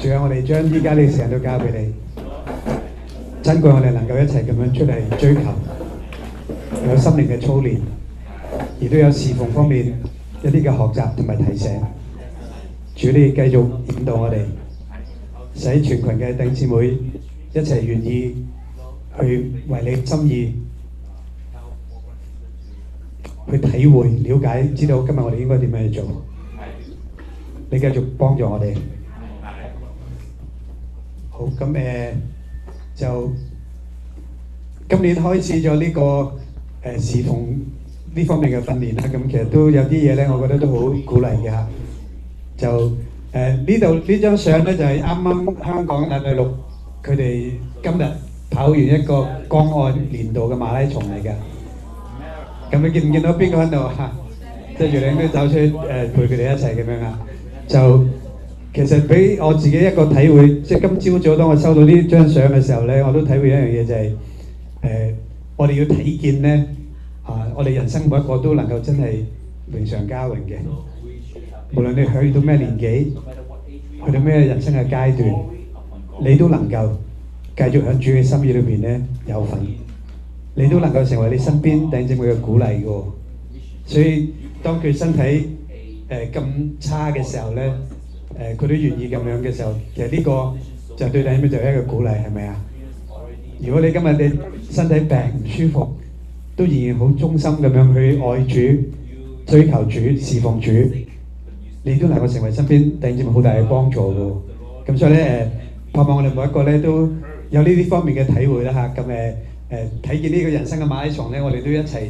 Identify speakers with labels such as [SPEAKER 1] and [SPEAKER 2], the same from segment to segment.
[SPEAKER 1] 主啊，我哋將依家呢個時間都交俾你，珍貴我哋能夠一齊咁樣出嚟追求，有心靈嘅操練，亦都有侍奉方面一啲嘅學習同埋提醒。主，你繼續引導我哋，使全群嘅弟兄姊妹一齊願意去為你心意去體會、了解，知道今日我哋應該點樣去做。你繼續幫助我哋。好，咁就今年開始咗呢個侍奉呢方面嘅訓練啦。咁其實都有啲嘢咧，我覺得都好鼓勵嘅嚇。就呢度呢張相咧，就係啱啱香港大陸佢哋今日跑完一個江岸年度嘅馬拉松嚟㗎。咁你見唔見到邊個喺度啊？即係原來都走出陪佢哋一齊咁樣啊！就其實俾我自己一個體會，即係今朝早當我收到呢張相嘅時候咧，我都體會一樣嘢就係我哋要睇見咧我哋人生每一個都能夠真係榮上加榮嘅。無論你去到咩年紀，去到咩人生嘅階段，你都能夠繼續喺主嘅心意裏邊咧有份，你都能夠成為你身邊弟兄姊妹嘅鼓勵嘅。所以當佢身體咁差嘅時候咧，佢都願意咁樣嘅時候，其實呢個就對弟兄姊妹就係一個鼓勵，係咪啊？如果你今日你身體病唔舒服，都仍然好忠心咁樣去愛主、追求主、侍奉主，你都能夠成為身邊弟兄姊妹好大嘅幫助嘅。咁所以咧盼望我哋每一個咧都有呢啲方面嘅體會啦嚇。咁睇見呢個人生嘅馬拉松咧，我哋都一齊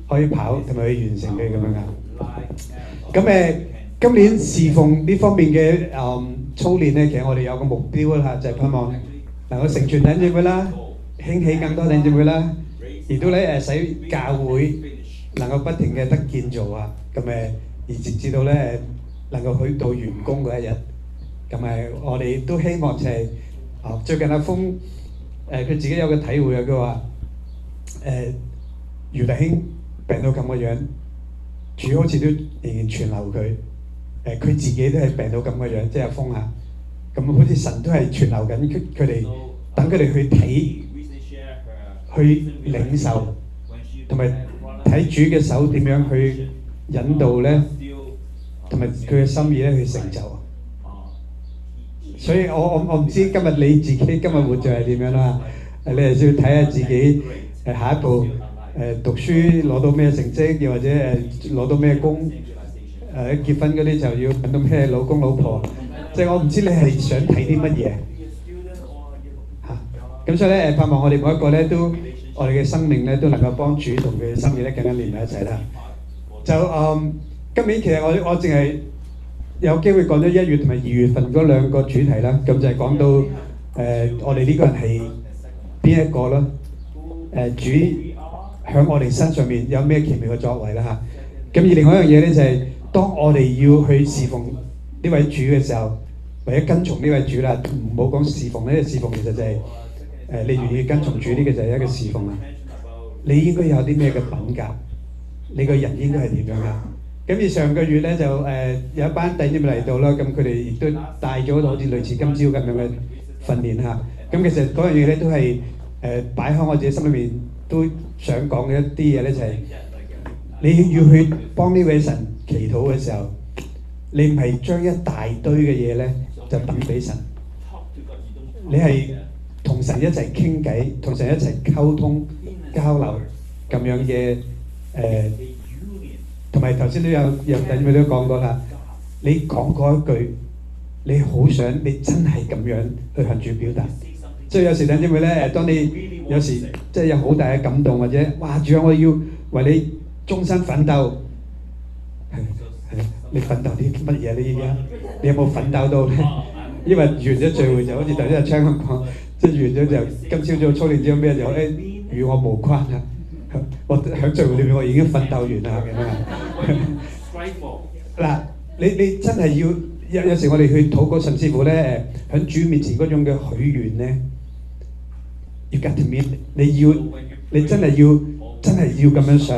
[SPEAKER 1] 可以跑同埋去完成佢咁樣噶。咁今年侍奉呢方面嘅操練咧，其實我哋有個目標啦，就係盼望能夠成全弟兄姊妹啦，興起更多弟兄姊妹啦，亦都咧使教會能夠不停嘅得建造啊。咁而直至到咧能夠去到完工嗰一日。咁我哋都希望就係最近阿峰佢自己有個體會啊，佢話余弟兄病到咁嘅樣，主好似都仍然存留佢。佢自己都係病到咁嘅樣，即係阿峰啊。咁好似神都係存留緊佢哋，等佢哋去睇、去領受，同埋睇主嘅手點樣去引導咧，同埋佢嘅心意咧去成就。所以我唔知今日你自己今日活著係點樣啦。你係需要睇下自己下一步讀書攞到咩成績，又或者攞到咩工。結婚嗰啲就要揾到咩老公老婆，即係我唔知你係想睇啲乜嘢嚇。咁所以咧盼望我哋每一個咧都，我哋嘅生命咧都能夠幫主同佢嘅心意咧更加連埋一齊啦。就今年其實我淨係有機會講咗1月同埋2月份嗰2個主題啦。咁就係講到我哋呢個人係邊一個啦？主喺我哋身上面有咩奇妙嘅作為啦嚇。咁而另外一樣嘢咧就係，當我哋要去侍奉呢位主嘅時候，或者跟從呢位主啦，唔好講侍奉咧，侍奉其實就係你願意跟從主呢個就係一個侍奉啦。你應該有啲咩嘅品格？你個人應該係點樣噶？咁而上個月咧就有一班弟兄嚟到啦，咁佢哋亦都帶咗好似類似今朝咁樣嘅訓練嚇。咁其實嗰樣嘢咧都係擺喺我自己心裏面都想講嘅一啲嘢咧，就係你要去幫呢位神祈禱嘅時候，你唔係將一大堆嘅嘢咧就等俾神，你係同神一齊傾偈，同神一齊溝通交流咁樣嘅同埋頭先都有弟兄們都講過啦，你講過一句，你好想你真係咁樣去向主表達，所以有時弟兄們咧，當你有時即係有好大嘅感動，或者哇主啊，我要為你終身奮鬥。你奮鬥啲乜嘢咧？依家你有冇奮鬥到咧？因為完咗聚會就好似頭先阿昌咁講，即係完咗就今朝早操練咗咩就與我無關啦。我喺聚會裏面我已經奮鬥完啦咁樣。嗱，你真係要有時我哋去禱告，甚至乎咧喺主面前嗰種嘅許願咧，要 get to meet，你真係要咁樣想，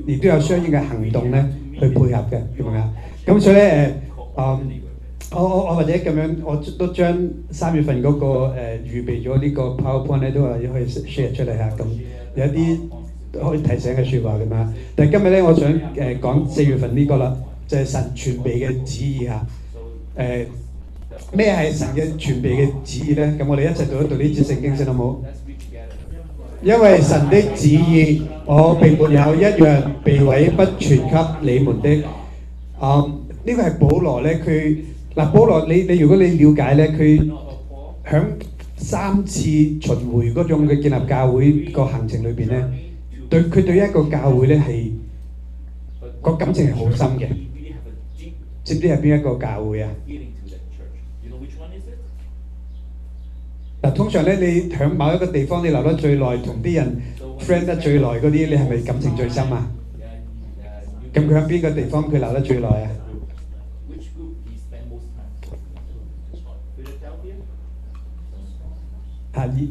[SPEAKER 1] 亦都有相應嘅行動咧去配合嘅，明唔明啊？咁所以咧我或者咁樣，我都將3月份嗰、個預備咗呢個 PowerPoint 咧，都話可以 share 出嚟嚇。咁有一啲可以提醒嘅説話咁樣。但係今日咧，我想講4月份呢個啦，就係、神全備嘅旨意嚇。咩係神嘅全備嘅旨意咧？咁我哋一齊讀一讀呢節聖經先好冇？因為神的旨意，我並沒有一樣避諱不傳給你們的。呢個係保羅咧，保羅你如果你了解咧，佢響3次巡迴嗰種嘅建立教會個行程裏邊咧，佢對一個教會咧係個感情係好深嘅。知唔知係邊一個教會啊？嗱，通常咧你響某一個地方你留得最耐，同啲人 friend 得最耐嗰啲，你係咪感情最深啊？咁佢響邊個地方佢留得最耐啊？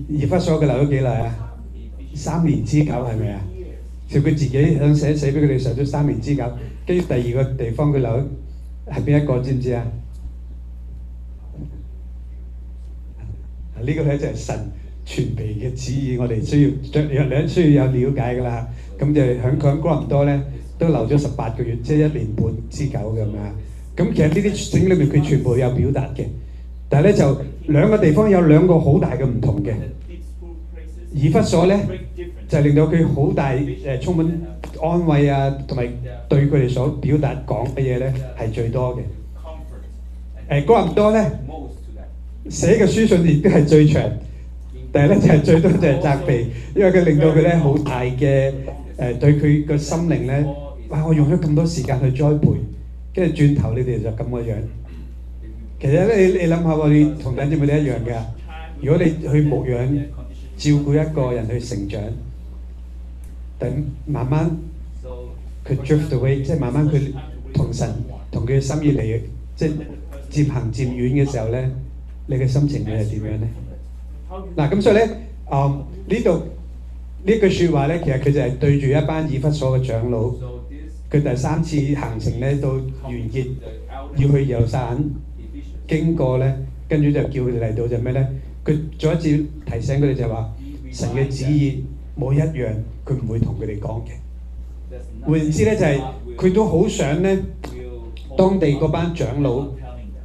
[SPEAKER 1] 以弗所佢留咗幾耐啊？3年之久係咪啊？就佢自己響寫俾佢哋嘅時候都3年之久。跟住第二個地方佢留係邊一個知唔知啊？呢個咧就係神全備嘅旨意，我哋需要有了解㗎啦。咁就響哥林多咧都留咗18個月，即係1年半之久咁樣。咁其實呢啲聖經裏面佢全部有表達嘅，但係咧就兩個地方有兩個好大嘅唔同嘅。以弗所咧就令到佢好大充滿安慰啊，同埋對佢哋所表達講嘅嘢咧係最多嘅。哥林多咧寫嘅書信亦都係最長，但係咧就係最多就係責備，因為佢令到佢咧好大嘅對佢個心靈咧，哇！我用咗咁多時間去栽培，跟住轉頭你哋就咁個樣。其實咧你諗下喎，你同弟兄姊妹都一樣嘅。如果你去牧養照顧一個人去成長，等慢慢佢 drift away， 即係慢慢佢同神同佢嘅心意嚟，即係漸行漸遠嘅時候咧。你嘅心情會係點樣咧？嗱，咁所以咧，呢度呢句説話咧，其實佢就係對住一班以弗所嘅長老，佢第3次行程咧到完結，要去耶路撒冷經過咧，跟住就叫佢哋嚟到就咩咧？佢再一次提醒佢哋就話，神嘅旨意冇一樣佢唔會同佢哋講嘅。換言之咧，就係佢都好想咧，當地嗰班長老。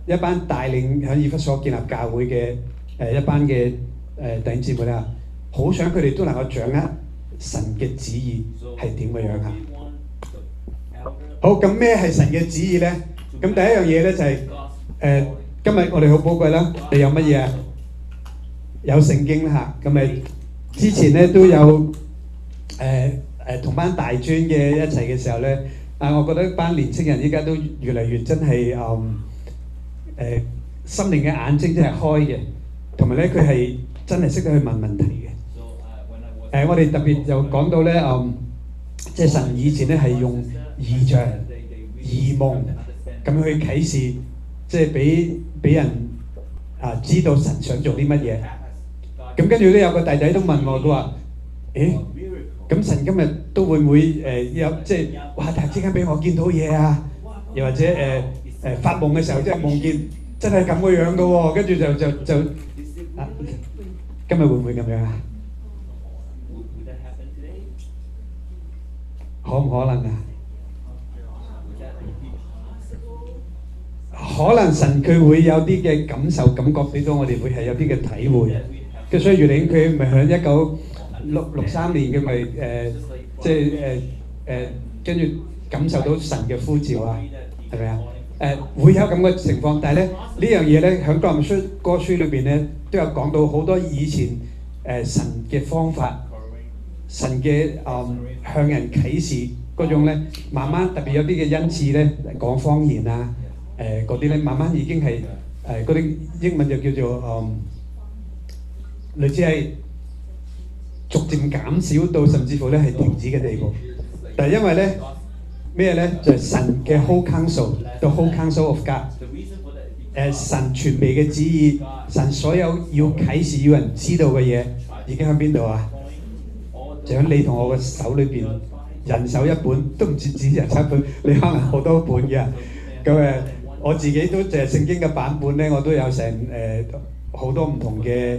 [SPEAKER 1] 一班帶領喺以弗所建立教會嘅一班嘅弟兄姊妹啦，好想佢哋都能夠掌握神嘅旨意係點嘅樣啊！好，咁咩係神嘅旨意咧？咁第一樣嘢咧就係今日我哋好寶貴啦，你有乜嘢啊？有聖經啦嚇，咁咪之前咧都有同班大專嘅一齊嘅時候咧，我覺得班年青人依家都越嚟越真係心靈嘅眼睛真係開嘅，同埋咧佢係真係識得去問問題嘅。我哋特別就講到咧，即係神以前咧係用異象、異夢咁樣去啟示，即係俾人知道神想做啲乜嘢。咁跟住咧有個弟弟都問我，佢話：誒，咁神今日都會唔會有即係哇突然之間俾我見到嘢啊？又或者發夢嘅時候，即係夢見真係咁嘅樣嘅喎，跟住就今日會唔會咁樣啊？可唔可能啊？可能神佢會有啲嘅感受、感覺俾到我哋，會係有啲嘅體會。咁所以月玲佢咪喺1963年佢咪即係跟住感受到神嘅呼召啊，係咪啊？會有咁嘅情況，但係咧呢樣嘢咧喺哥林多歌書裏邊咧都有講到好多以前神嘅方法，神嘅向人啟示嗰種咧，慢慢特別有啲嘅恩賜咧講方言啊，嗰啲咧慢慢已經係嗰啲英文就叫做類似係逐漸減少到甚至乎咧係停止嘅地步，但係因為咧。咩咧？就係神嘅 whole counsel，the whole counsel of God。神全備嘅旨意，神所有要啟示要人知道嘅嘢，已經喺邊度啊？就喺你同我嘅手裏邊，人手一本，都唔止人手一本，你可能好多本嘅。咁我自己都淨係聖經嘅版本咧，我都有成好多唔同嘅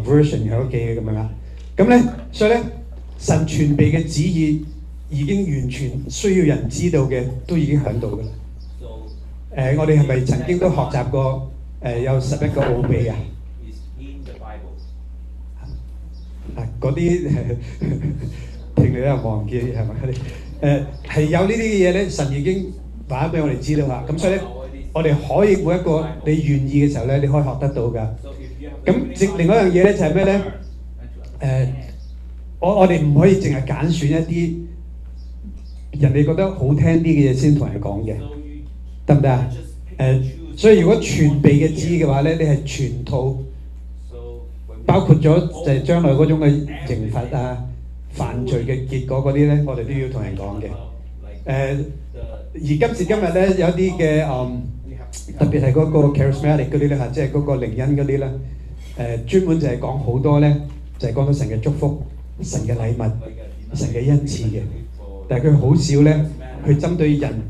[SPEAKER 1] version 喺屋企嘅咁樣啊。咁咧，所以咧，神傳備嘅旨意已經完全需要人知道嘅，都已經喺度㗎啦。我哋係咪曾經都學習過有11個奧秘啊？嗰啲聽你都有忘記係咪？係有呢啲嘢咧，神已經話俾我哋知道啦。咁所以咧，我哋可以每一個你願意嘅時候咧，你可以學得到㗎。咁另外一樣嘢咧就係咩咧？我哋唔可以淨係揀選一啲人哋覺得好聽啲嘅嘢先同人講嘅，得唔得啊？所以如果全備嘅知嘅話咧，你係全套，包括咗就係將來嗰種嘅刑罰啊、犯罪嘅結果嗰啲咧，我哋都要同人講嘅。而今時今日咧，有啲嘅特別係嗰個 charismatic 嗰啲咧嚇，即係嗰個靈恩嗰啲咧，專門就係講好多咧，就係講到神嘅祝福、神嘅禮物、神嘅恩賜嘅，但係佢好少咧去針對人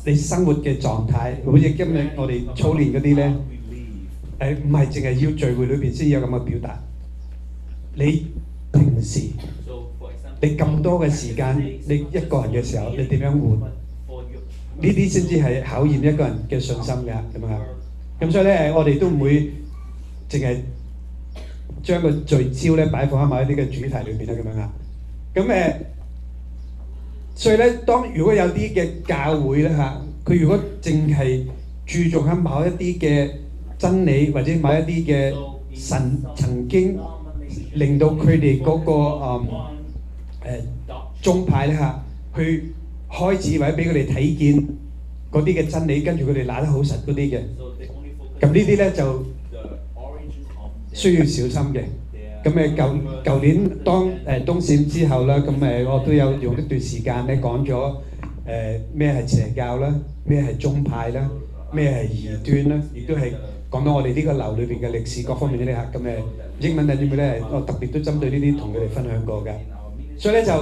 [SPEAKER 1] 你生活嘅狀態，好似今日我哋操練嗰啲咧，唔係淨係要聚會裏邊先有咁嘅表達。你平時你咁多嘅時間，你一個人嘅時候，你點樣活？呢啲先至係考驗一個人嘅信心㗎，咁啊。咁所以咧，我哋都唔會淨係將個聚焦咧擺放喺某一啲嘅主題裏邊啦，咁樣啊。咁所以咧，如果有啲嘅教會咧嚇，佢如果淨係注重喺某一啲嘅真理，或者某一啲嘅神曾經令到佢哋嗰個宗派咧嚇，去開始或者俾佢哋睇見嗰啲嘅真理，跟住佢哋拿得好實嗰啲嘅，咁呢啲咧就需要小心嘅。咁舊年當東閃之後啦，咁我都有用一段時間咧講咗咩係邪教啦，咩係宗派啦，咩係異端啦，亦都係講到我哋呢個樓裏邊嘅歷史各方面啲嚇。咁英文等住咧，我特別都針對呢啲同佢哋分享過㗎。所以咧就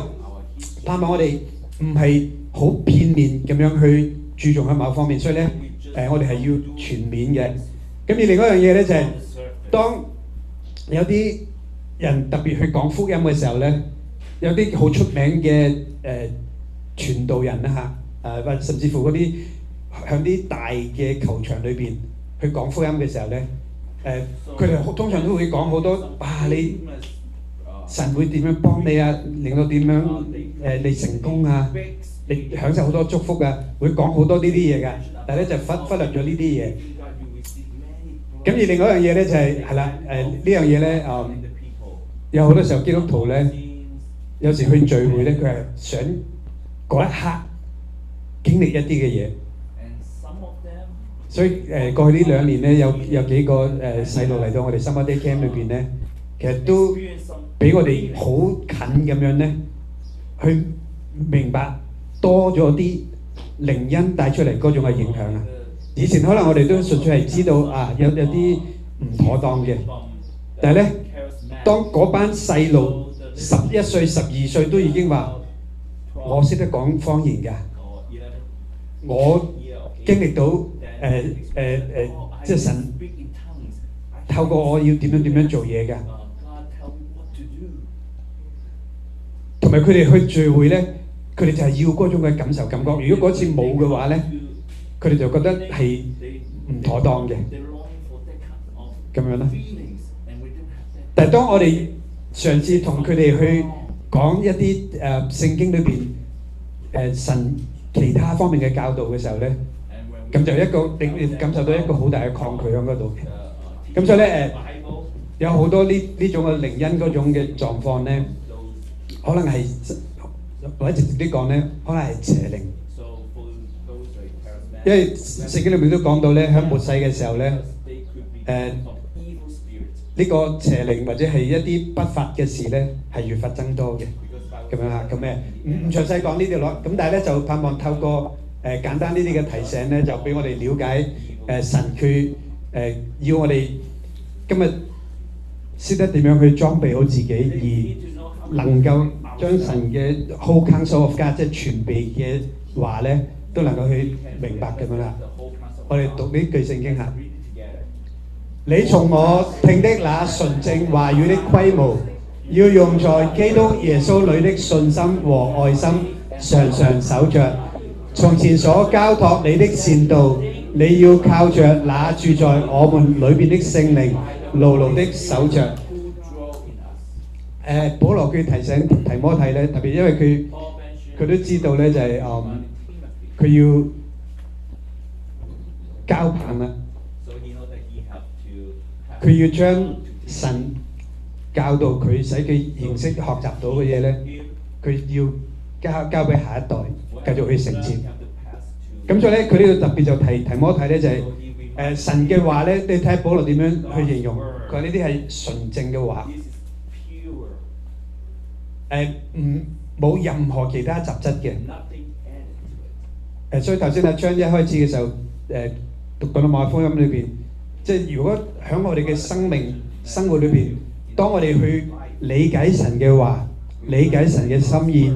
[SPEAKER 1] 盼望我哋唔係好片面咁樣去注重喺某方面，所以咧我哋係要全面嘅。咁而另外一樣嘢咧就係當有啲人特別去講福音嘅時候咧，有啲好出名嘅傳道人啦嚇，或甚至乎嗰啲向啲大嘅球場裏邊去講福音嘅時候咧，佢哋通常都會講好多你神會點樣幫你啊，令到點樣你成功啊，你享受好多祝福啊，會講好多呢啲嘢㗎，但係咧就忽略咗呢啲嘢。咁而另外一樣嘢咧就係啦，呢樣嘢咧有好多時候基督徒咧，有時去聚會咧，佢係想嗰一刻經歷一啲嘅嘢。所以過去呢2年咧，有幾個細路嚟到我哋 Summer Day Camp 裏邊咧，其實都俾我哋好近咁樣咧，去明白多咗啲靈恩帶出嚟嗰種嘅影響啊！以前可能我哋都純粹係知道有啲唔妥當嘅，但係咧，當嗰班細路11歲、12歲都已經話我識得講方言㗎，我經歷到即係神透過我要點樣做嘢㗎，同埋佢哋去聚會咧，佢哋就係要嗰種嘅感受感覺。如果嗰次冇嘅話咧，佢哋就覺得係唔妥當嘅咁樣啦。但係當我哋嘗試同佢哋去講一啲聖經裏邊神其他方面嘅教導嘅時候咧，咁就你感受到一個好大嘅抗拒喺嗰度嘅。咁所以咧有好多呢種嘅靈恩嗰種嘅狀況咧，可能係或者直接啲講咧，可能係邪靈。因為聖經裏面都講到咧，喺末世嘅時候咧，呢個邪靈或者係一啲不法嘅事咧，係越發增多嘅咁樣嚇。咁唔詳細講呢啲咯。咁但係咧就盼望透過簡單呢啲嘅提醒咧，就俾我哋了解神佢要我哋今日識得點樣去裝備好自己，而能夠將神嘅 whole counsel of God 即係全備嘅話咧，都能夠去明白咁樣啦。我哋讀呢句聖經嚇。你從我聽的那純正話語的規模，要用在基督耶穌裏的信心和愛心，常常守着。從前所交託你的善道，你要靠着那住在我們裏邊的聖靈，牢牢的守着。保羅佢提醒提摩太咧，特別因為佢都知道咧就係佢要交棒啦，佢要將神教導佢，使佢認識學習到嘅嘢咧，佢要交俾下一代繼續去承接。咁所以咧，佢呢度特別就提摩太咧就係神嘅話咧，你睇下保羅點樣去形容，佢話呢啲係純正嘅話。冇任何其他雜質嘅。所以頭先阿章一開始嘅時候，讀到馬可福音裏邊，即係如果喺我哋嘅生活裏邊，當我哋去理解神嘅話、理解神嘅心意，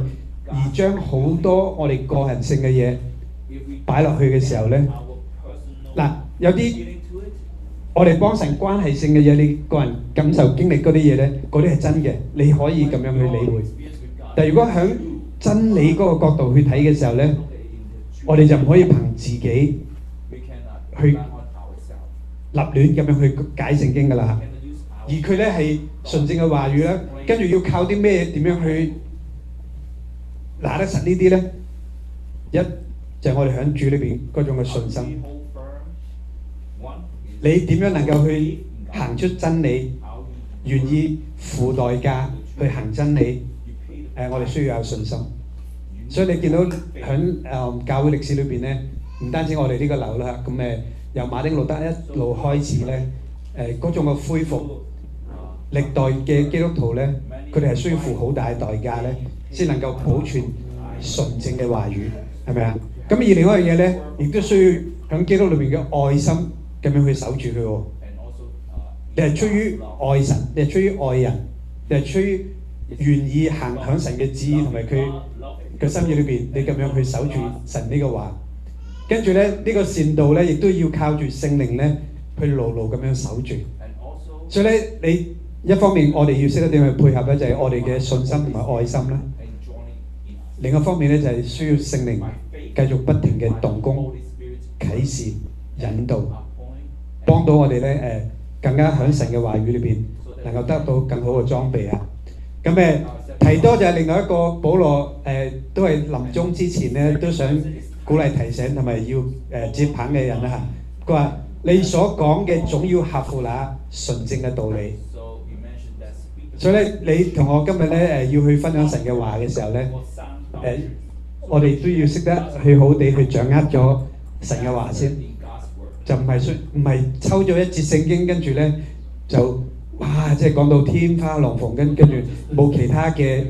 [SPEAKER 1] 而將好多我哋個人性嘅嘢擺落去嘅時候咧，嗱有啲我哋幫神關係性嘅嘢，你個人感受經歷嗰啲嘢咧，嗰啲係真嘅，你可以咁樣去理會。但係如果喺真理嗰個角度去睇嘅時候咧，我哋就唔可以憑自己去立亂咁樣去解聖經㗎啦。而佢咧係純正嘅話語啦，跟住要靠啲咩點樣去拿得實呢啲咧？一就係我哋喺主裏邊嗰種嘅信心。你點樣能夠去行出真理，願意付代價去行真理？我哋需要有信心。所以你見到喺教會歷史裏邊咧，唔單止我哋呢個樓啦，咁由馬丁路德一路開始咧，嗰種嘅恢復，歷代嘅基督徒咧，佢哋係需要付好大嘅代價咧，先能夠保存純正嘅話語，係咪啊？咁而另外一樣嘢咧，亦都需要喺基督裏邊嘅愛心咁樣去守住佢喎。你係出於愛神，你係出於愛人，你係出於願意行響神嘅旨意同埋佢嘅心意裏邊，你咁樣去守住神呢個話。跟住咧，呢個善道咧，亦都要靠住聖靈咧，去牢牢咁樣守住。所以咧，你一方面我哋要識得點去配合咧，就係我哋嘅信心同埋愛心啦。另一方面咧，就係需要聖靈繼續不停嘅動工、啟示、引導，幫到我哋咧更加喺神嘅話語裏邊能夠得到更好嘅裝備啊！咁提多就係另外一個保羅都係臨終之前咧都想鼓勵提醒同埋要接棒嘅人啦嚇。佢話：你所講嘅總要合乎那純正嘅道理。所以咧，你同我今日咧要去分享神嘅話嘅時候咧，我哋都要識得去好地去掌握咗神嘅話先，就唔係抽咗一節聖經跟住咧就哇即係講到天花龍鳳，跟住冇其他嘅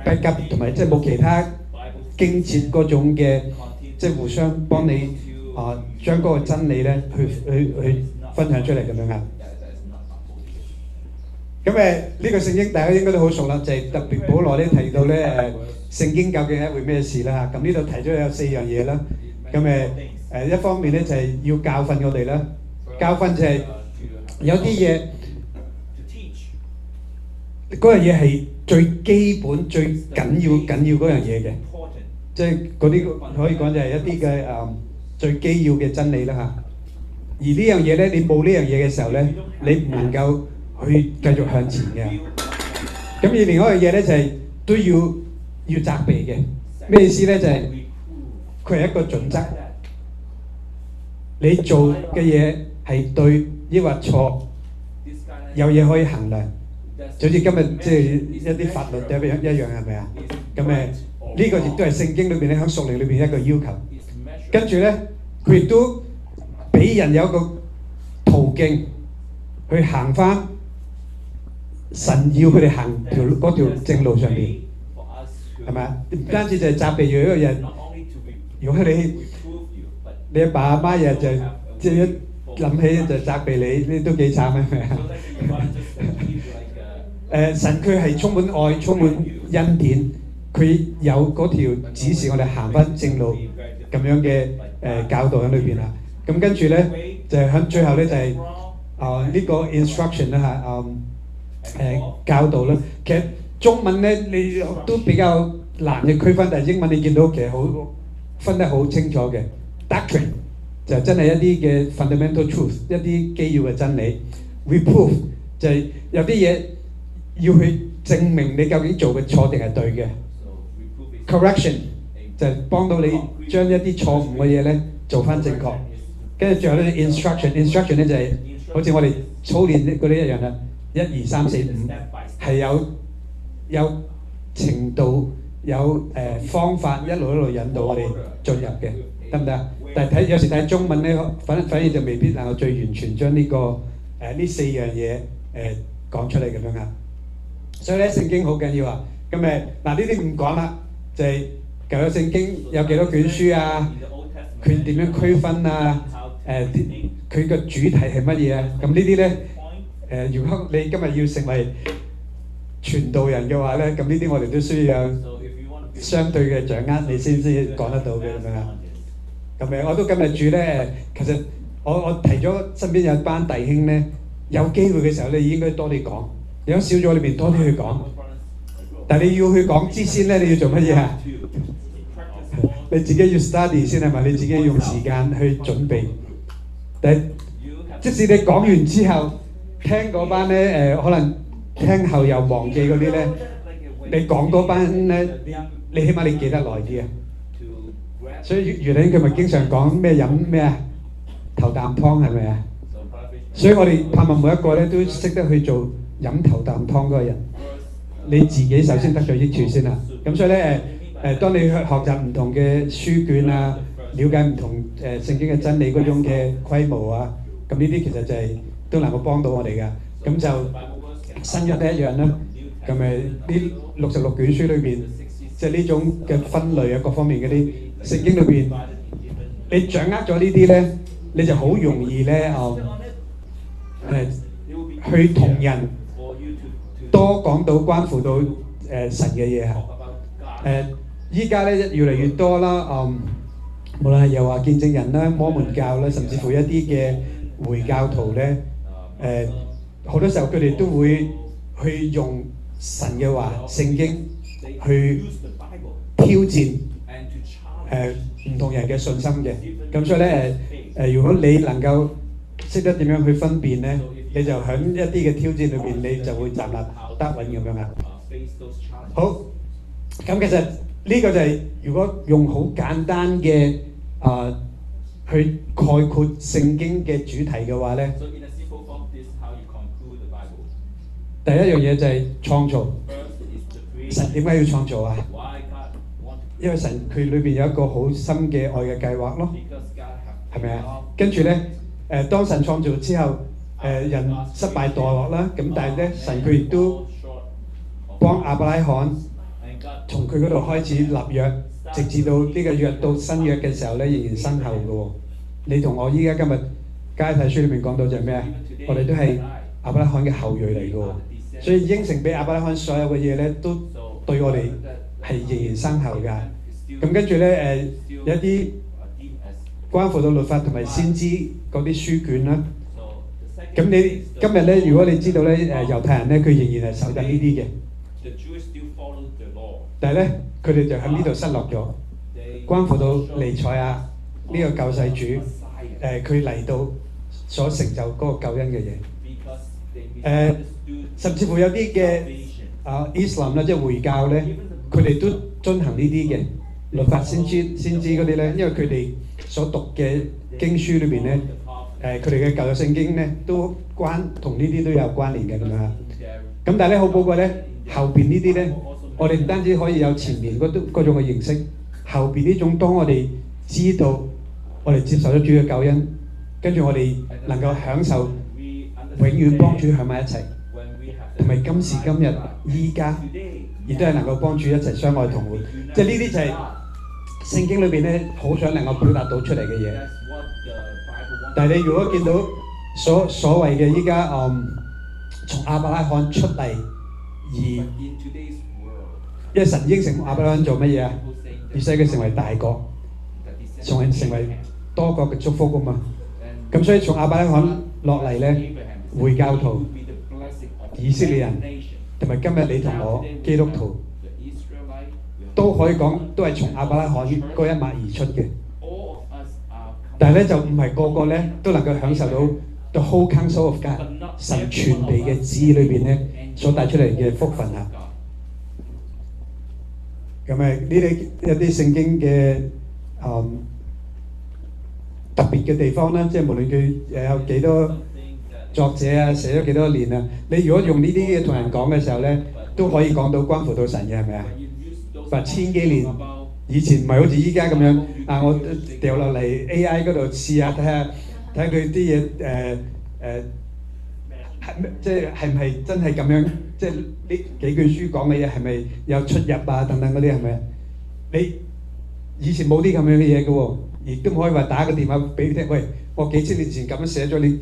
[SPEAKER 1] backup 同埋即係冇其他經節嗰種嘅即係互相幫你將嗰個真理咧去分享出嚟咁樣啊。咁呢個聖經大家應該都好熟啦，就係特別保羅咧提到咧聖經究竟係一回咩事啦。咁呢度提咗有4樣嘢啦。咁一方面咧就係要教訓我哋啦，教訓就係有啲嘢嗰樣嘢係最基本、最緊要嗰樣嘢嘅，即係嗰啲可以講就係一啲嘅最基要嘅真理啦嚇。而呢樣嘢咧，你冇呢樣嘢嘅時候咧，你唔能夠去繼續向前嘅。咁而另外一樣嘢咧就係都要責備嘅。咩意思咧？就係佢係一個準則，你做嘅嘢係對抑或錯，有嘢可以衡量。就好似今日即係一啲法律一樣係咪啊？咁呢個亦都係聖經裏邊咧喺屬靈裏邊一個要求。跟住咧，佢亦都俾人有一個途徑去行翻神要佢哋行嗰條正路上邊，係咪啊？唔單止就係責備咗一個人，如果你阿爸阿媽日就即係一諗起就責備你，呢都幾慘係咪啊？神佢係充滿愛、充滿恩典，佢有嗰條指示我哋行翻正路，繼咁樣嘅教導喺裏邊啦。咁跟住咧就係喺最後咧就係呢個 instruction 啦教導啦。其實中文咧你都比較難嘅區分，但係英文你見到其實好分得好清楚嘅。Doctrine 就真係一啲嘅 fundamental truth， 一啲基要嘅真理。Reproof 就係有啲嘢要去證明你究竟做嘅錯定係對嘅。Correction 就係幫到你將一啲錯誤嘅嘢咧做翻正確。跟住最後咧 instruction 咧就係好似我哋操練嗰啲一樣啦，1、2、3、4、5係有程度有方法一路引導我哋進入嘅，得唔得啊？但係有時睇中文咧，反而就未必能夠最完全將呢個呢4樣嘢講出嚟咁樣啊。所以咧聖經好緊要啊。咁嗱呢啲唔講啦，就係舊約聖經有幾多卷書啊？佢點樣區分啊？佢個主題係乜嘢啊？咁呢啲咧如果你今日要成為傳道人嘅話咧，咁呢啲我哋都需要有相對嘅掌握，你先講得到嘅咁樣啊。咁我都今日主咧，其實我提咗身邊有一班弟兄咧，有機會嘅時候咧，應該多啲講，有小組裏邊多啲去講。但係你要去講之先咧，你要做乜嘢啊？你自己要 study 先係咪？你自己要用時間去準備。但係即使你講完之後，聽嗰班咧可能聽後又忘記嗰啲咧，你講嗰班咧，你起碼你記得耐啲啊。所以余領佢咪經常講咩飲咩啊頭啖湯係咪啊？所以我哋盼望每一個咧都識得去做飲頭啖湯嗰個人。你自己首先得咗益處先啦。咁所以咧當你去學習唔同嘅書卷啊，了解唔同聖經嘅真理嗰種嘅規模啊，咁呢啲其實就係都能夠幫到我哋噶。咁就新約都一樣啦。咁呢66卷書裏邊，即係呢種嘅分類啊，各方面嗰啲聖經裏邊，你掌握咗呢啲咧，你就好容易咧去同人多講到關乎到神嘅嘢啊。依家咧越嚟越多啦，無論係又話見證人啦、摩門教啦，甚至乎一啲嘅回教徒咧，好多時候佢哋都會去用神嘅話、聖經去挑戰唔同人嘅信心嘅。咁所以咧如果你能夠識得點樣去分辨咧，你就喺一啲嘅挑戰裏邊，你就會站立得穩咁樣啊。好，咁其實呢個就係如果用好簡單嘅去概括聖經嘅主題嘅話咧，第一樣嘢就係創造。神點解要創造啊？因為神佢裏邊有一個好深嘅愛嘅計劃咯，係咪啊？跟住咧當神創造之後，人失敗墮落啦，咁但係咧神佢亦都幫亞伯拉罕從佢嗰度開始立約，直至到呢個約到新約嘅時候咧，仍然生效嘅喎。你同我依家今日加拉太書裏面講到就係咩啊？我哋都係亞伯拉罕嘅後裔嚟嘅喎，所以應承俾亞伯拉罕所有嘅嘢咧，都對我哋係仍然生效㗎。咁跟住咧有一啲關乎到律法同埋先知嗰啲書卷啦。咁你今日咧，如果你知道咧猶太人咧，佢仍然係守緊呢啲嘅。但係咧，佢哋就喺呢度失落咗，關乎到彌賽亞呢個救世主，佢嚟到所成就嗰個救恩嘅嘢，甚至乎有啲嘅Islam 啦，即係回教咧，佢哋都遵行呢啲嘅律法先知嗰啲咧，因為佢哋所讀嘅經書裏邊咧，佢哋嘅舊約聖經咧都同呢啲都有關聯嘅咁樣。咁但係咧好寶貴咧，後邊呢啲咧。我哋唔單止可以有前面嗰種嘅認識，後邊呢種當我哋知道我哋接受咗主嘅救恩，跟住我哋能夠享受永遠幫主喺埋一齊，同埋今時今日依家亦都係能夠幫主一齊相愛同活，即係呢啲就係聖經裏邊咧好想能夠表達到出嚟嘅嘢。但係你如果見到所謂嘅依家從亞伯拉罕出嚟而因為神應承亞伯拉罕做乜嘢啊？要使佢成為大國，成為多國嘅祝福啊嘛。咁所以從亞伯拉罕落嚟咧，回教徒、以色列人同埋今日你同我基督徒都可以講都係從亞伯拉罕嗰一脈而出嘅。但係咧就唔係個個咧都能夠享受到 the whole counsel of God 神全備嘅旨意裏邊咧所帶出嚟嘅福分啊。咁呢啲一啲聖經嘅特別嘅地方啦，即係無論佢有幾多作者啊，寫咗幾多年啊，你如果用呢啲嘢同人講嘅時候咧，都可以講到關乎到神嘅，係咪啊？話千幾年以前唔係好似依家咁樣啊，我掉落嚟 AI 嗰度試下睇下佢啲嘢即係係唔係真係咁樣？即係呢幾句書講嘅嘢係咪有出入啊？等等嗰啲係咪？你以前冇啲咁樣嘅嘢嘅喎，亦都唔可以話打個電話俾佢聽，喂，我幾千年前咁樣寫咗，你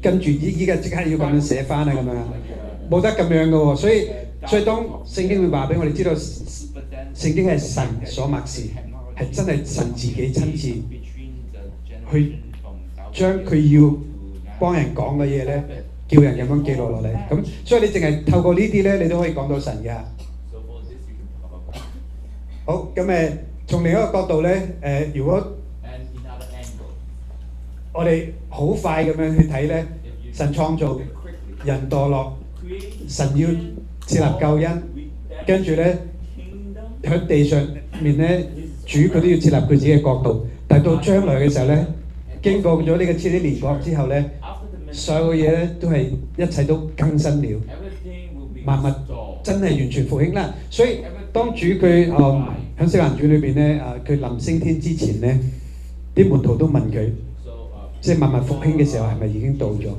[SPEAKER 1] 跟住依家即刻要咁樣寫翻啊咁樣，冇得咁樣嘅喎。所以當聖經會話俾我哋知道，聖經係神所默示，係真係神自己親自去將佢要幫人講嘅嘢咧，叫人咁樣記錄落嚟。咁所以你淨係透過呢啲咧，你都可以講到神嘅。好，咁從另一個角度咧，如果我哋好快咁樣去睇咧，神創造人墮落，神要設立救恩，跟住咧喺地上面咧，主佢都要設立佢自己嘅國度。但係到將來嘅時候咧，經過咗呢個千禧年國之後咧，所有嘅嘢咧都係一切都更新了，萬物真係完全復興啦。所以當主佢喺《使徒行傳》裏邊咧，佢臨升天之前咧，啲門徒都問佢，即係萬物復興嘅時候係咪已經到咗？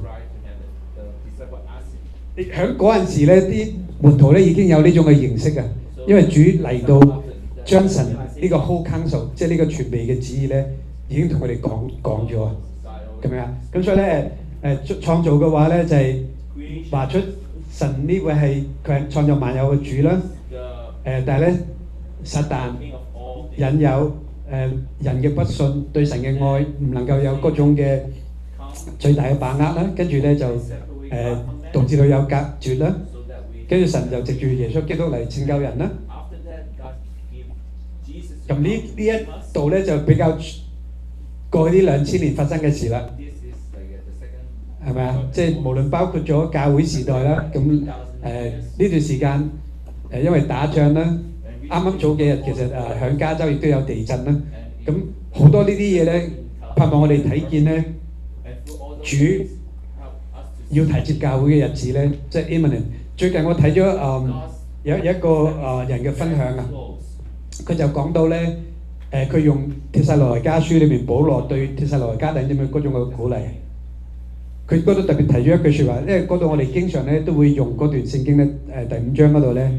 [SPEAKER 1] 喺嗰陣時咧，啲門徒咧已經有呢種嘅認識啊，因為主嚟到將神呢個 whole counsel， 即係呢個全備嘅旨意咧，已經同佢哋講咗啊，咁樣。咁所以咧，創造嘅話咧就係話出神呢位係佢係創造萬有嘅主啦。但係咧，撒旦引誘人嘅不信，對神嘅愛唔能夠有嗰種嘅最大嘅把握啦，跟住咧就導致到有隔絕啦，跟住神就藉住耶穌基督嚟拯救人啦。咁呢一度咧就比較過去呢2000年發生嘅事啦，係咪啊？即係無論包括咗教會時代啦，咁呢段時間因為打仗啦，啱啱早幾日其實響加州亦都有地震啦，咁好多呢啲嘢咧，盼望我哋睇見咧，主要提接教會嘅日子咧，即係 imminent。最近我睇咗有一個人嘅分享啊，佢就講到咧，佢用帖撒羅尼迦書裏面保羅對帖撒羅尼迦弟兄姊妹嗰種嘅鼓勵，佢嗰度特別提咗一句説話，因為嗰度我哋經常咧都會用嗰段聖經咧，第5章嗰度咧，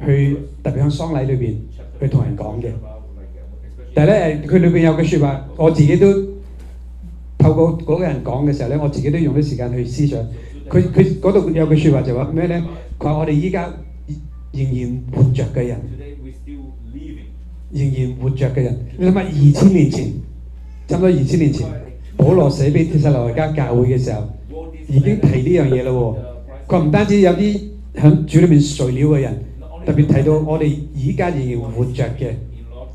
[SPEAKER 1] 去特別喺喪禮裏邊去同人講嘅。但係咧佢裏邊有句説話，我自己都透過嗰個人講嘅時候咧，我自己都用啲時間去思想。佢嗰度有句説話就話咩咧？佢話我哋依家仍然活着嘅人，仍然活着嘅人。你諗下2000年前，差唔多2000年前，保羅寫俾帖撒羅尼迦教會嘅時候，已經提呢樣嘢啦喎。佢唔單止有啲喺主裏面睡了嘅人，特別提到我哋而家仍然活着嘅，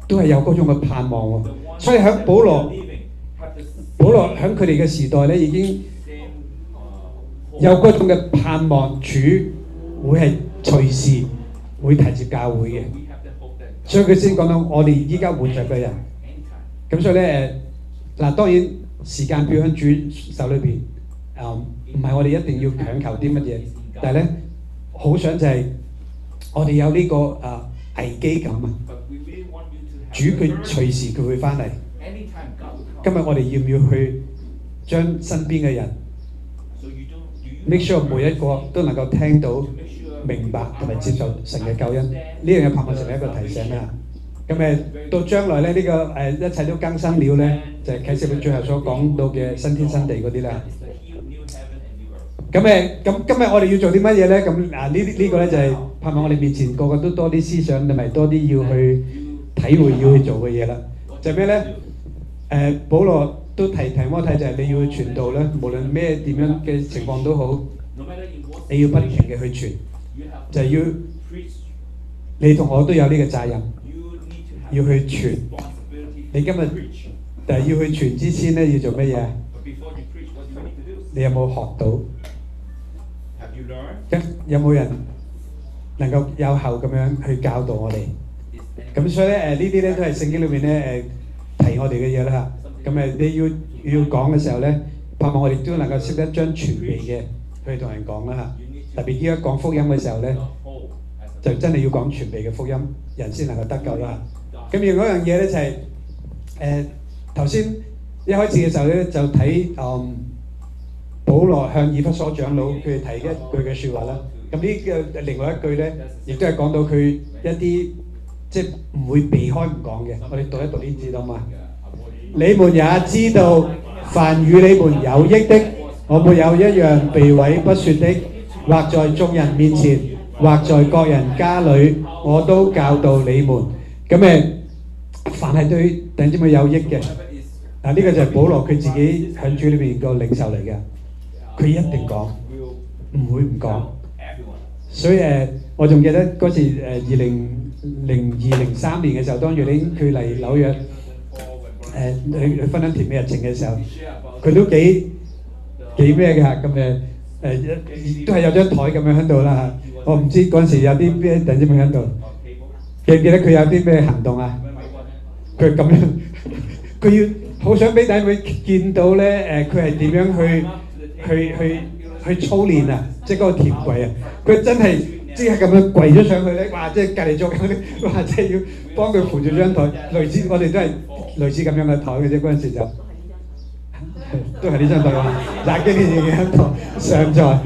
[SPEAKER 1] 都係有嗰種嘅盼望喎。所以喺保羅喺佢哋嘅時代咧，已經有嗰種嘅盼望，主會係隨時會提接教會嘅。所以佢先講到我哋依家活着嘅人。咁所以咧嗱，當然時間表喺主手裏邊，唔係我哋一定要強求啲乜嘢，但係咧好想就係我哋有呢個危機感啊！主佢隨時佢會翻嚟。今日我哋要唔要去將身邊嘅人 make sure 每一個都能夠聽到、明白同埋接受神嘅救恩？呢樣嘢盼望成為一個提醒啦。咁到將來咧，呢個一切都更新了咧，就係啟示錄最後所講到嘅新天新地嗰啲啦。咁今日我哋要做啲乜嘢咧？咁呢個咧就係盼望我哋面前個個都多啲思想同埋多啲要去體會要去做嘅嘢啦。就係咩咧？保羅都提摩太就係你要去傳道咧，無論咩點樣嘅情況都好，你要不停嘅去傳，就係要你同我都有呢個責任，要去傳。你今日但係要去傳之前咧，要做乜嘢？你有冇學到？有冇人能夠有效咁樣去教導我哋？咁所以咧呢啲咧都係聖經裏面咧提我哋嘅嘢啦嚇。咁你要講嘅時候咧，盼望我哋都能夠識得將全備嘅去同人講啦嚇。特別依家講福音嘅時候咧，就真係要講全備嘅福音，人先能夠得救啦。咁另外一樣嘢咧就係頭先一開始嘅時候咧就睇保羅向以弗所長老佢提一句嘅説話啦。咁呢個另外一句咧，亦都係講到佢一啲即係唔會避開唔講嘅。我哋讀一讀呢節好嘛？你們也知道，凡與你們有益的，我沒有一樣避諱不説的，或在眾人面前，或在各人家裏，我都教導你們。咁凡係對弟兄姊妹有益嘅，呢個就係保羅佢自己喺主裏邊個領袖嚟嘅，佢一定講，唔會唔講。所以我仲記得嗰時2003年嘅時候，當月玲佢嚟紐約去分享甜美日程嘅時候，佢都幾咩嘅嚇，咁都係有張台咁樣喺度啦嚇。我唔知嗰陣時有啲咩弟兄姊妹喺度，記唔記得佢有啲咩行動啊？佢咁樣，佢要好想俾弟兄姊妹見到咧佢係點樣去操練啊！即係嗰個甜櫃啊，佢真係即係咁樣跪咗上去咧，哇！即係隔離座嗰啲，哇！即係要幫佢扶住張台，類似我哋都係類似咁樣嘅台嘅啫。嗰陣時就都係呢張台啊，廿幾年嘅一台上載，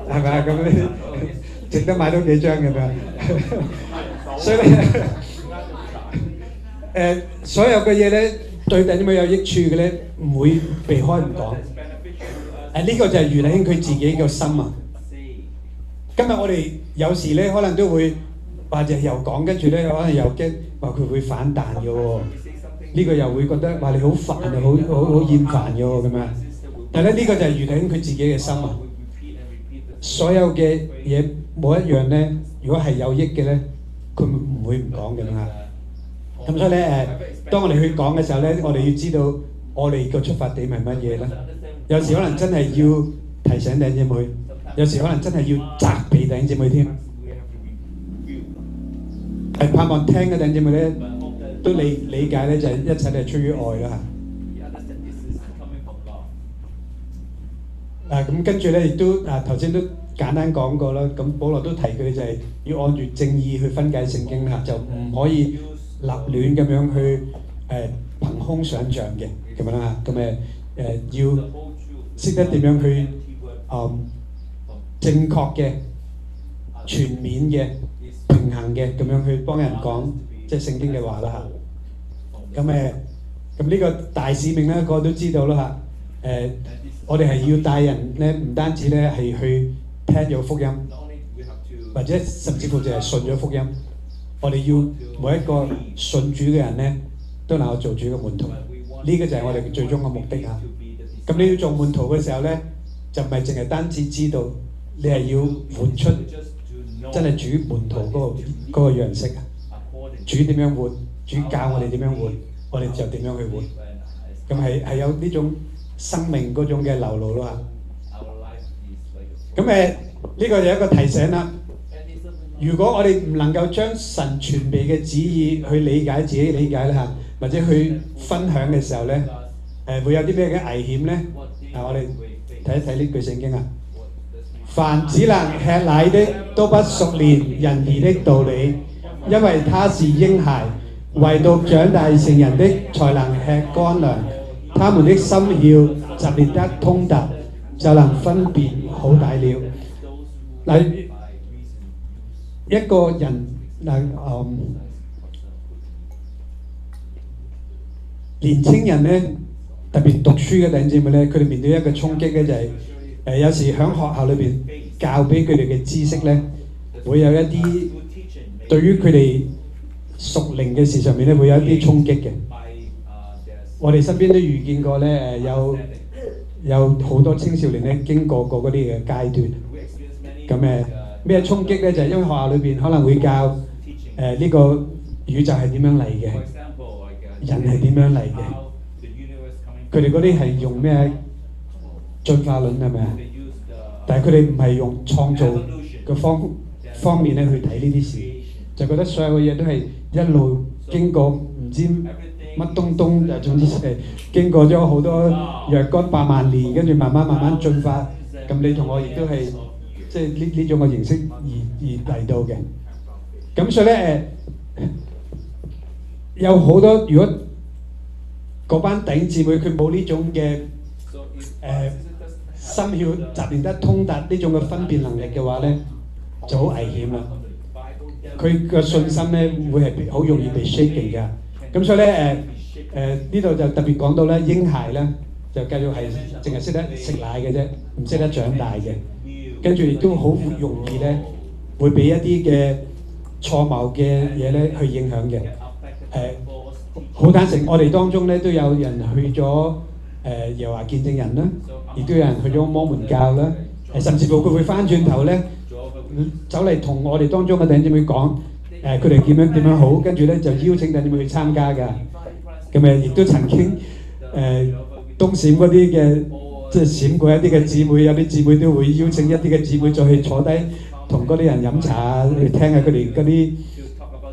[SPEAKER 1] 係咪啊？咁你值得買多幾張咁樣，所以咧所有嘅嘢咧。對弟兄姊妹有益處嘅咧，唔會避開唔講。呢個就係余禮兄佢自己個心啊。今日我哋有時咧，可能都會或者又講，跟住咧可能又驚話佢會反彈嘅喎。呢個又會覺得話你好煩啊，好厭煩嘅喎咁樣。但係咧呢個就係余禮兄佢自己嘅心啊。所有嘅嘢冇一樣咧，如果係有益嘅咧，佢唔會唔講嘅啦。咁所以咧當我哋去講嘅時候咧，我哋要知道我哋個出發點係乜嘢咧。有時可能真係要提醒弟兄姊妹，有時可能真係要責備弟兄姊妹添。係盼望聽嘅弟兄姊妹咧，都理解咧就係一切都係出於愛啦嚇。咁跟住咧亦都頭先都簡單講過啦。咁保羅都提佢就係要按住正義去分解聖經啦，就唔可以立亂咁樣去憑空想像嘅咁樣啦。咁要識得點樣去正確嘅、全面嘅、平衡嘅咁樣去幫人講即係聖經嘅話啦嚇。咁呢個大使命咧，個個都知道啦嚇。我哋係要帶人咧，唔單止咧係去聽咗福音，或者甚至乎就係信咗福音。我哋要每一個信主嘅人咧，都能夠做主嘅門徒。呢個就係我哋最終嘅目的嚇。咁你要做門徒嘅時候咧，就唔係淨係單止知道，你係要活出真係主門徒嗰個樣式啊！主點樣活，主教我哋點樣活，我哋就點樣去活。咁係有呢種生命嗰種嘅流露咯嚇。咁呢個就係一個提醒啦。如果我哋唔能夠將神全備嘅旨意去理解自己理解啦嚇，或者去分享嘅時候咧，會有啲咩嘅危險咧？我哋睇一睇呢句聖經啊。凡只能吃奶的，都不熟練仁義的道理，因為他是嬰孩；唯獨長大成人的，才能吃乾糧。他們的心竅直練得通達，就能分別好歹了。嗱，一個人年青人咧，特別讀書嘅弟兄姊妹咧，佢哋面對一個衝擊咧，就係有時喺學校裏邊教俾佢哋嘅知識咧，會有一啲對於佢哋屬靈嘅事上面咧，會有一啲衝擊嘅。我哋身邊都遇見過咧，有好多青少年咧經過嗰啲嘅階段。咁咩衝擊咧？就係因為學校裏邊可能會教呢個宇宙係點樣嚟嘅，人係點樣嚟嘅。佢哋嗰啲係用咩進化論係咪啊？但係佢哋唔係用創造嘅方面咧去睇呢啲事，就覺得所有嘅嘢都係一路經過唔知乜東，總之係經過咗好多若干百萬年，跟住慢慢進化。咁你同我亦都係即係呢種嘅形式而嚟到嘅。咁所以咧有好多如果嗰班弟兄姊妹佢冇呢種嘅心竅習練得通達呢種嘅分辨能力嘅話咧，就好危險啦。佢嘅信心咧會係好容易被 shaking 㗎。咁所以咧呢度就特別講到咧嬰孩咧就繼續係淨係識得食奶嘅啫，唔識得長大嘅。跟住亦都好容易咧會俾一啲嘅錯謬嘅嘢咧去影響嘅。好坦誠，我哋當中咧都有人去咗耶和華見證人啦，亦都有人去咗摩門教啦，甚至乎佢會翻轉頭咧走嚟同我哋當中嘅弟兄姊妹講佢哋點樣好，跟住咧就邀請弟兄姊妹去參加㗎。咁亦都曾經東閃嗰啲嘅即係閃過一啲嘅姊妹，有啲姊妹都會邀請一啲嘅姊妹再去坐低同嗰啲人飲茶去聽下佢哋嗰啲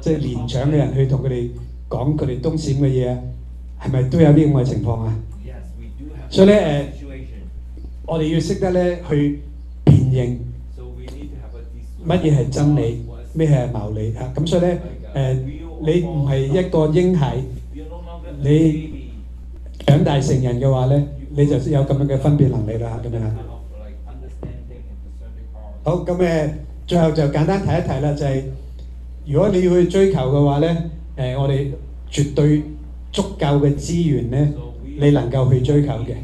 [SPEAKER 1] 即係年長嘅人去同佢哋講佢哋東閃嘅嘢，係咪都有啲咁嘅情況啊？所以咧我哋要識得咧去辨認乜嘢係真理，咩係謬理啊！咁所以咧你唔係一個嬰孩，你長大成人嘅話咧，你就有咁樣嘅分辨能力啦，咁樣啊。好，咁最後就簡單提一提啦，就係如果你要去追求嘅話咧，我哋絕對足夠嘅資源咧，你能夠去追求嘅。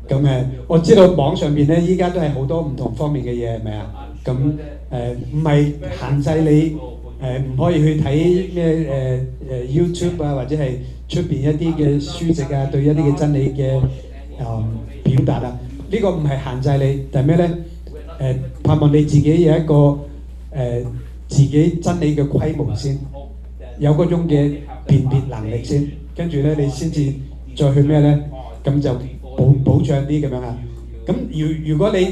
[SPEAKER 1] 咁我知道網上邊咧，依家都係好多唔同方面嘅嘢，係咪啊？咁唔係限制你唔可以去睇咩YouTube 啊，或者係出邊一啲嘅書籍啊，對一啲嘅真理嘅表達啊，呢個唔係限制你，但係咩咧？盼望你自己有一個自己真理嘅規模先，有嗰種嘅辨別能力先，跟住咧你先至再去咩咧？咁就保障啲咁樣啊。咁如果你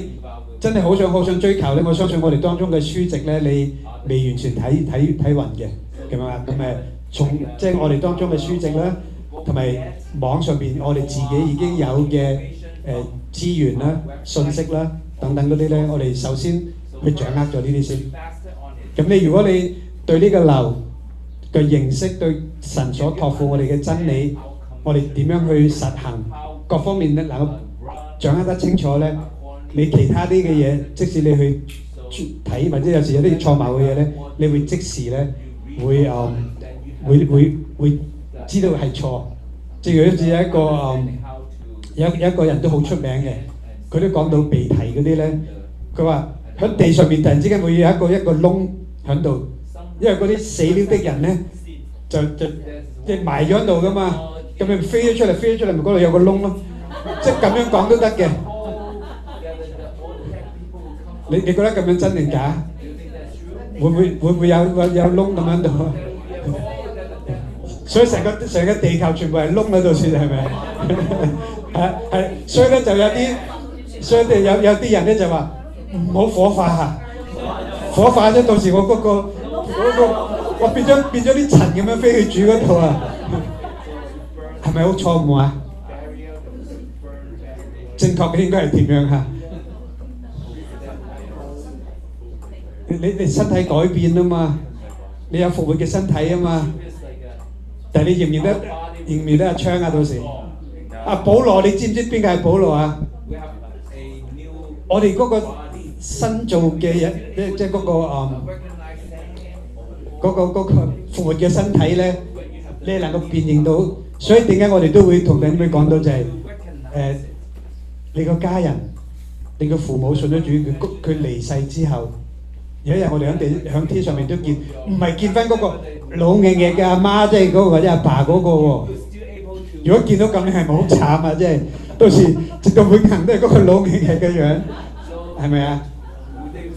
[SPEAKER 1] 真係好想追求咧，我相信我哋當中嘅書籍咧，你未完全睇勻嘅咁樣啊。咁從即係我哋當中嘅書籍啦，同埋網上邊我哋自己已經有嘅資源啦、信息啦等等嗰啲咧，我哋首先去掌握咗呢啲先。咁如果你對呢個流嘅認識，對神所託付我哋嘅真理，我哋點樣去實行，各方面咧能夠掌握得清楚咧，你其他啲嘅嘢，即使你去睇或者有時有啲錯謬嘅嘢咧，你會即時咧會知道係錯。正如好似有一個有一個人都好出名嘅，佢都講到被提嗰啲咧，佢話喺地上面突然之間會有一個窿喺度，因為嗰啲死了的人咧就即係埋咗喺度噶嘛，咁咪飛咗出嚟，咪嗰度有個窿咯，即係咁樣講都得嘅。你覺得咁樣真定假？會唔會有窿咁喺度？所以成個地球全部係窿喺度算係咪？係，所以咧就有啲人咧就話唔好火化嚇，火化咗到時我嗰個我變咗啲塵咁樣飛去煮嗰度啊，係咪好錯誤啊？正確嘅應該係點樣嚇？你身體改變啊嘛，你有復活嘅身體啊嘛，但係你認唔認得阿昌啊？到時保羅，你知唔知邊個係保羅啊？我哋嗰個新造嘅嘢，即係嗰個復活嘅身體咧，你係能夠辨認到，所以點解我哋都會同弟兄們講到就係你個家人，你個父母信咗主，佢離世之後。有一日我哋響天上面都見，唔係見翻嗰個老硬硬嘅阿媽，即係嗰個或者阿爸嗰個喎。如果見到咁，你係咪好慘啊？即係到時直到永恆都係嗰個老硬硬嘅樣，係咪啊？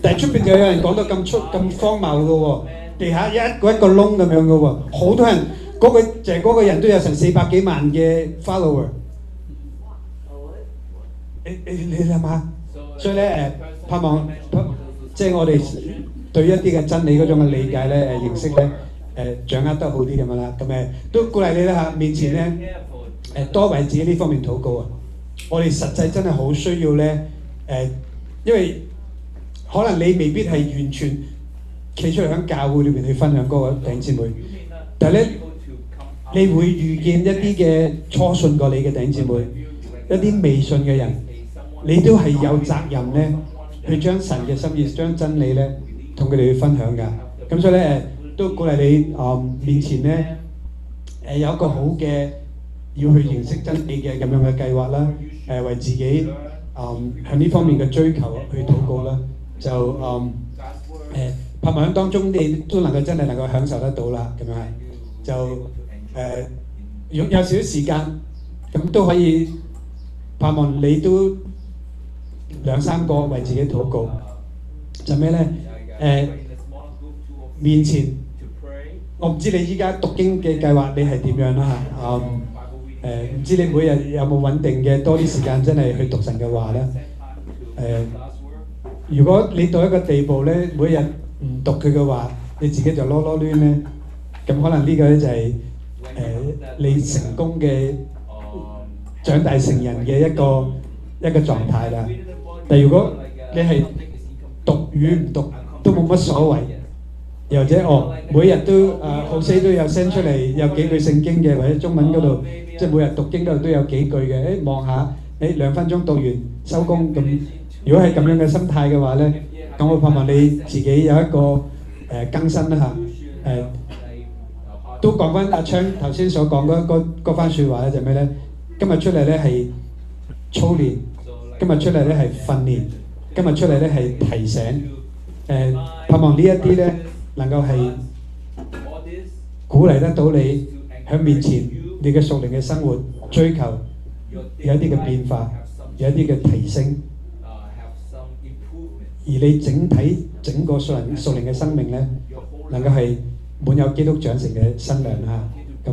[SPEAKER 1] 但係出邊就有人講到咁荒謬嘅喎，地下一個窿咁樣嘅喎，好多人就係嗰個人都有成400幾萬嘅 follower。你諗下，所以咧盼望即係我哋對一啲嘅真理嗰種嘅理解咧認識咧掌握得好啲咁樣啦。咁都鼓勵你啦嚇，面前咧多為自己呢方面禱告啊！我哋實際真係好需要咧因為可能你未必係完全企出嚟喺教會裏邊去分享嗰個弟兄姊妹，但係咧你會遇見一啲嘅初信過你嘅弟兄姊妹，一啲未信嘅人，你都係有責任咧去將神嘅心意、將真理咧同佢哋去分享㗎。咁所以咧都鼓勵你面前咧有一個好嘅要去認識真理嘅咁樣嘅計劃啦，為自己向呢方面嘅追求去禱告啦。就盼望喺當中你都能夠真係能夠享受得到啦，咁樣係就有少少時間咁都可以盼望你都2-3個為自己禱告，就咩咧？面前我唔知你依家讀經嘅計劃你係點樣啦嚇，唔知你每日有冇穩定嘅多啲時間真係去讀神嘅話咧？如果你到一個地步咧，每日唔讀佢嘅話，你自己就囉囉攣咧，咁可能呢個咧就係你成功嘅長大成人嘅一個狀態啦。但如果你係讀與唔讀都冇乜所謂，又或者每日都好死都有 send 出嚟有幾句聖經嘅，或者中文嗰度即係每日讀經嗰度都有幾句嘅，望下2分鐘讀完收工咁。如果係咁樣嘅心態嘅話咧，咁我盼望你自己有一個更新啦嚇。都講翻阿昌頭先所講嗰番説話咧，就咩咧？今日出嚟咧係操練，今日出嚟咧係訓練，今日出嚟咧係提醒。盼望呢一啲咧能夠係鼓勵得到你喺面前你嘅屬靈嘅生活追求有一啲嘅變化，有一啲嘅提升。而你整個屬靈嘅生命咧，能夠係滿有基督長成嘅身量嚇，咁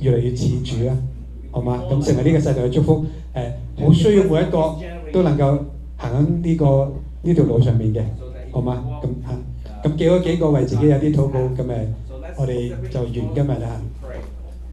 [SPEAKER 1] 越嚟越似主啦，好嘛？咁成為呢個世代嘅祝福，好需要每一個都能夠行喺呢條路上面嘅，好嘛？咁記咗幾個為自己有啲禱告，咁我哋就完今日啦嚇。